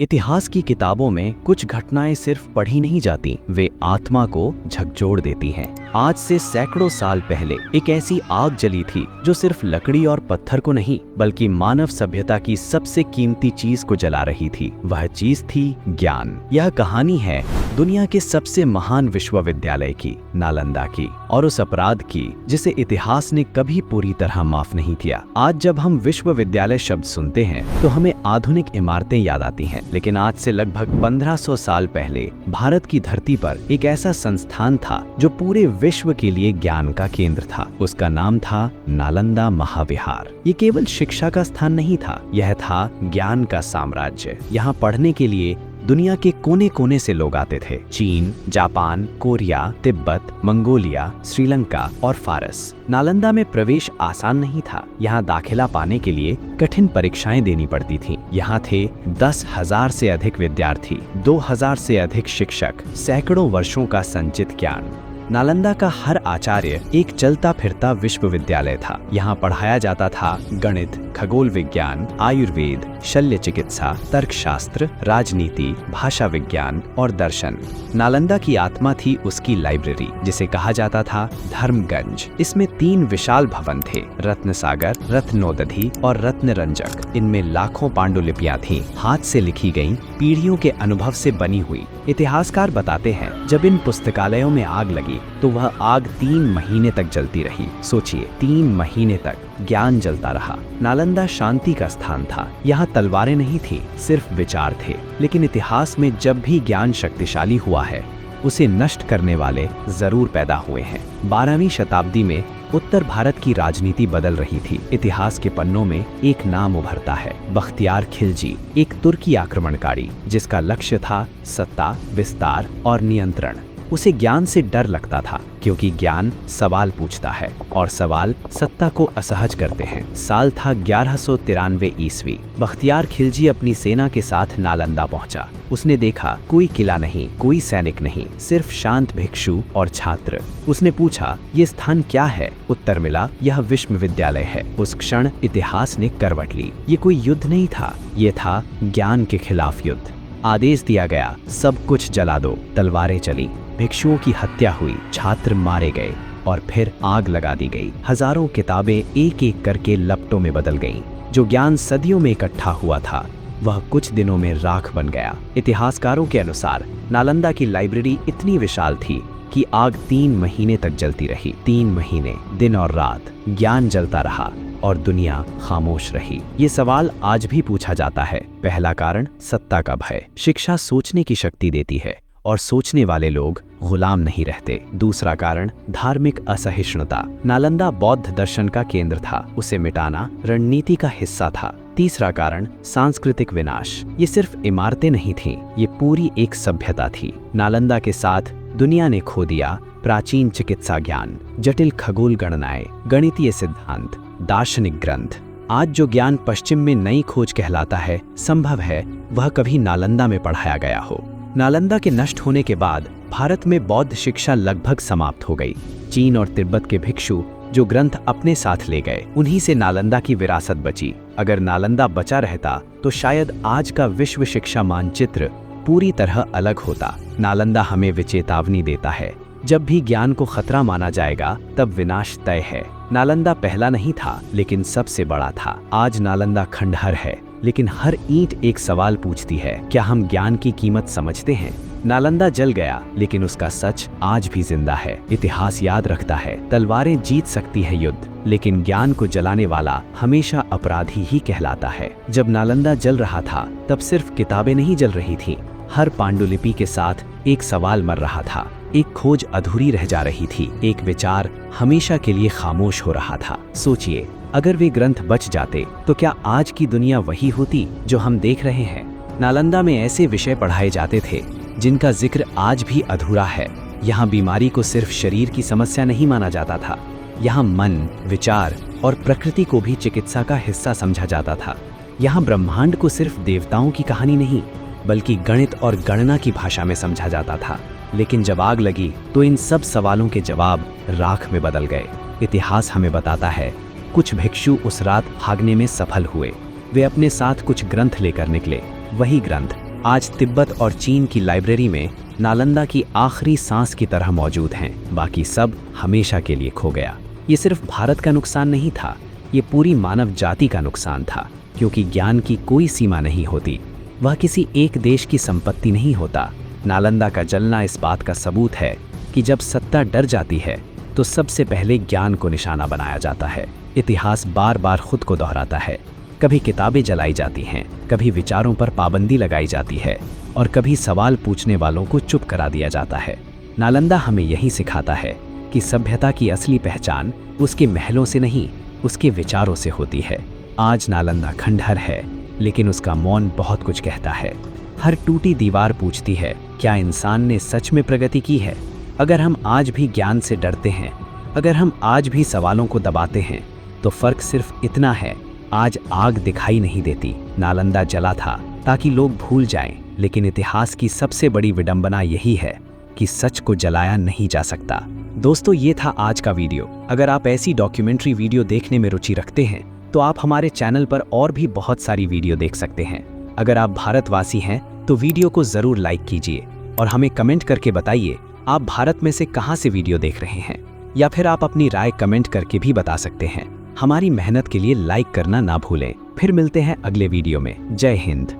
इतिहास की किताबों में कुछ घटनाएं सिर्फ पढ़ी नहीं जाती, वे आत्मा को झकझोर देती हैं। आज से सैकड़ों साल पहले एक ऐसी आग जली थी जो सिर्फ लकड़ी और पत्थर को नहीं बल्कि मानव सभ्यता की सबसे कीमती चीज को जला रही थी। वह चीज थी ज्ञान। यह कहानी है दुनिया के सबसे महान विश्वविद्यालय की, नालंदा की, और उस अपराध की जिसे इतिहास ने कभी पूरी तरह माफ नहीं किया। आज जब हम विश्वविद्यालय शब्द सुनते हैं तो हमें आधुनिक इमारतें याद आती हैं, लेकिन आज से लगभग 1500 साल पहले भारत की धरती पर एक ऐसा संस्थान था जो पूरे विश्व के लिए ज्ञान का केंद्र था। उसका नाम था नालंदा महाविहार। ये केवल शिक्षा का स्थान नहीं था, यह था ज्ञान का साम्राज्य। यहाँ पढ़ने के लिए दुनिया के कोने कोने से लोग आते थे। चीन, Japan, Korea, Tibet, Mongolia, Sri Lanka और फारस। नालंदा में प्रवेश आसान नहीं था। यहाँ दाखिला पाने के लिए कठिन परीक्षाएं देनी पड़ती थीं। यहाँ थे 10,000 से अधिक विद्यार्थी, 2,000 से अधिक शिक्षक, सैकड़ों वर्षों का संचित ज्ञान। नालंदा का हर आचार्य एक चलता फिरता विश्वविद्यालय था। यहाँ पढ़ाया जाता था गणित, खगोल विज्ञान, आयुर्वेद, शल्य चिकित्सा, तर्कशास्त्र, राजनीति, भाषा विज्ञान और दर्शन। नालंदा की आत्मा थी उसकी लाइब्रेरी, जिसे कहा जाता था धर्मगंज। इसमें 3 विशाल भवन थे, रत्नसागर, रत्नोदधि और रत्नरंजक। इनमें लाखों पांडुलिपियां थीं, हाथ से लिखी गईं, पीढ़ियों के अनुभव से बनी हुई। इतिहासकार बताते हैं जब इन पुस्तकालयों में आग लगी तो वह आग 3 महीने तक जलती रही। सोचिए, 3 महीने तक ज्ञान जलता रहा। नालंदा शांति का स्थान था। यहाँ तलवारें नहीं थी, सिर्फ विचार थे। लेकिन इतिहास में जब भी ज्ञान शक्तिशाली हुआ है, उसे नष्ट करने वाले जरूर पैदा हुए हैं। 12वीं शताब्दी में उत्तर भारत की राजनीति बदल रही थी। इतिहास के पन्नों में एक नाम उभरता है, बख्तियार खिलजी, एक तुर्की आक्रमणकारी जिसका लक्ष्य था सत्ता, विस्तार और नियंत्रण। उसे ज्ञान से डर लगता था, क्योंकि ज्ञान सवाल पूछता है और सवाल सत्ता को असहज करते हैं। साल था 1193 ईस्वी। बख्तियार खिलजी अपनी सेना के साथ नालंदा पहुंचा। उसने देखा कोई किला नहीं, कोई सैनिक नहीं, सिर्फ शांत भिक्षु और छात्र। उसने पूछा, ये स्थान क्या है? उत्तर मिला, यह विश्वविद्यालय है। उस क्षण इतिहास ने करवट ली। ये कोई युद्ध नहीं था, ये था ज्ञान के खिलाफ युद्ध। आदेश दिया गया, सब कुछ जला दो। तलवारें चली, भिक्षुओं की हत्या हुई, छात्र मारे गए और फिर आग लगा दी गई। हजारों किताबें एक एक करके लपटों में बदल गईं। जो ज्ञान सदियों में इकट्ठा हुआ था, वह कुछ दिनों में राख बन गया। इतिहासकारों के अनुसार नालंदा की लाइब्रेरी इतनी विशाल थी कि आग 3 महीने तक जलती रही। 3 महीने, दिन और रात, ज्ञान जलता रहा और दुनिया खामोश रही। ये सवाल आज भी पूछा जाता है। पहला कारण सत्ता का भय। शिक्षा सोचने की शक्ति देती है और सोचने वाले लोग गुलाम नहीं रहते। दूसरा कारण धार्मिक असहिष्णुता। नालंदा बौद्ध दर्शन का केंद्र था, उसे मिटाना रणनीति का हिस्सा था। तीसरा कारण सांस्कृतिक विनाश। ये सिर्फ इमारतें नहीं थीं, ये पूरी एक सभ्यता थी। नालंदा के साथ दुनिया ने खो दिया प्राचीन चिकित्सा ज्ञान, जटिल खगोल गणनाएं, गणितीय सिद्धांत, दार्शनिक ग्रंथ। आज जो ज्ञान पश्चिम में नई खोज कहलाता है, संभव है वह कभी नालंदा में पढ़ाया गया हो। नालंदा के नष्ट होने के बाद भारत में बौद्ध शिक्षा लगभग समाप्त हो गई। चीन और तिब्बत के भिक्षु जो ग्रंथ अपने साथ ले गए, उन्हीं से नालंदा की विरासत बची। अगर नालंदा बचा रहता तो शायद आज का विश्व शिक्षा मानचित्र पूरी तरह अलग होता। नालंदा हमें विचेतावनी देता है, जब भी ज्ञान को खतरा माना जाएगा तब विनाश तय है। नालंदा पहला नहीं था, लेकिन सबसे बड़ा था। आज नालंदा खंडहर है, लेकिन हर ईंट एक सवाल पूछती है, क्या हम ज्ञान की कीमत समझते हैं? नालंदा जल गया, लेकिन उसका सच आज भी जिंदा है। इतिहास याद रखता है, तलवारें जीत सकती है युद्ध, लेकिन ज्ञान को जलाने वाला हमेशा अपराधी ही कहलाता है। जब नालंदा जल रहा था, तब सिर्फ किताबें नहीं जल रही थी, हर पांडुलिपि के साथ एक सवाल मर रहा था, एक खोज अधूरी रह जा रही थी, एक विचार हमेशा के लिए खामोश हो रहा था। सोचिए, अगर वे ग्रंथ बच जाते तो क्या आज की दुनिया वही होती जो हम देख रहे हैं? नालंदा में ऐसे विषय पढ़ाए जाते थे जिनका जिक्र आज भी अधूरा है। यहाँ बीमारी को सिर्फ शरीर की समस्या नहीं माना जाता था, यहाँ मन, विचार और प्रकृति को भी चिकित्सा का हिस्सा समझा जाता था। यहाँ ब्रह्मांड को सिर्फ देवताओं की कहानी नहीं, बल्कि गणित और गणना की भाषा में समझा जाता था। लेकिन जब आग लगी तो इन सब सवालों के जवाब राख में बदल गए। इतिहास हमें बताता है, कुछ भिक्षु उस रात भागने में सफल हुए। वे अपने साथ कुछ ग्रंथ लेकर निकले, वही ग्रंथ आज तिब्बत और चीन की लाइब्रेरी में नालंदा की आखिरी सांस की तरह मौजूद हैं। बाकी सब हमेशा के लिए खो गया। ये सिर्फ भारत का नुकसान नहीं था, ये पूरी मानव जाति का नुकसान था, क्योंकि ज्ञान की कोई सीमा नहीं होती। वह किसी एक देश की संपत्ति नहीं होता। नालंदा का जलना इस बात का सबूत है कि जब सत्ता डर जाती है तो सबसे पहले ज्ञान को निशाना बनाया जाता है। इतिहास बार बार खुद को दोहराता है। कभी किताबें जलाई जाती हैं, कभी विचारों पर पाबंदी लगाई जाती है और कभी सवाल पूछने वालों को चुप करा दिया जाता है। नालंदा हमें यही सिखाता है कि सभ्यता की असली पहचान उसके महलों से नहीं, उसके विचारों से होती है। आज नालंदा खंडहर है, लेकिन उसका मौन बहुत कुछ कहता है। हर टूटी दीवार पूछती है, क्या इंसान ने सच में प्रगति की है? अगर हम आज भी ज्ञान से डरते हैं, अगर हम आज भी सवालों को दबाते हैं, तो फर्क सिर्फ इतना है, आज आग दिखाई नहीं देती। नालंदा जला था ताकि लोग भूल जाएं, लेकिन इतिहास की सबसे बड़ी विडंबना यही है कि सच को जलाया नहीं जा सकता। दोस्तों, ये था आज का वीडियो। अगर आप ऐसी डॉक्यूमेंट्री वीडियो देखने में रुचि रखते हैं तो आप हमारे चैनल पर और भी बहुत सारी वीडियो देख सकते हैं। अगर आप भारतवासी हैं तो वीडियो को जरूर लाइक कीजिए और हमें कमेंट करके बताइए आप भारत में से कहां से वीडियो देख रहे हैं, या फिर आप अपनी राय कमेंट करके भी बता सकते हैं। हमारी मेहनत के लिए लाइक करना ना भूलें। फिर मिलते हैं अगले वीडियो में। जय हिंद।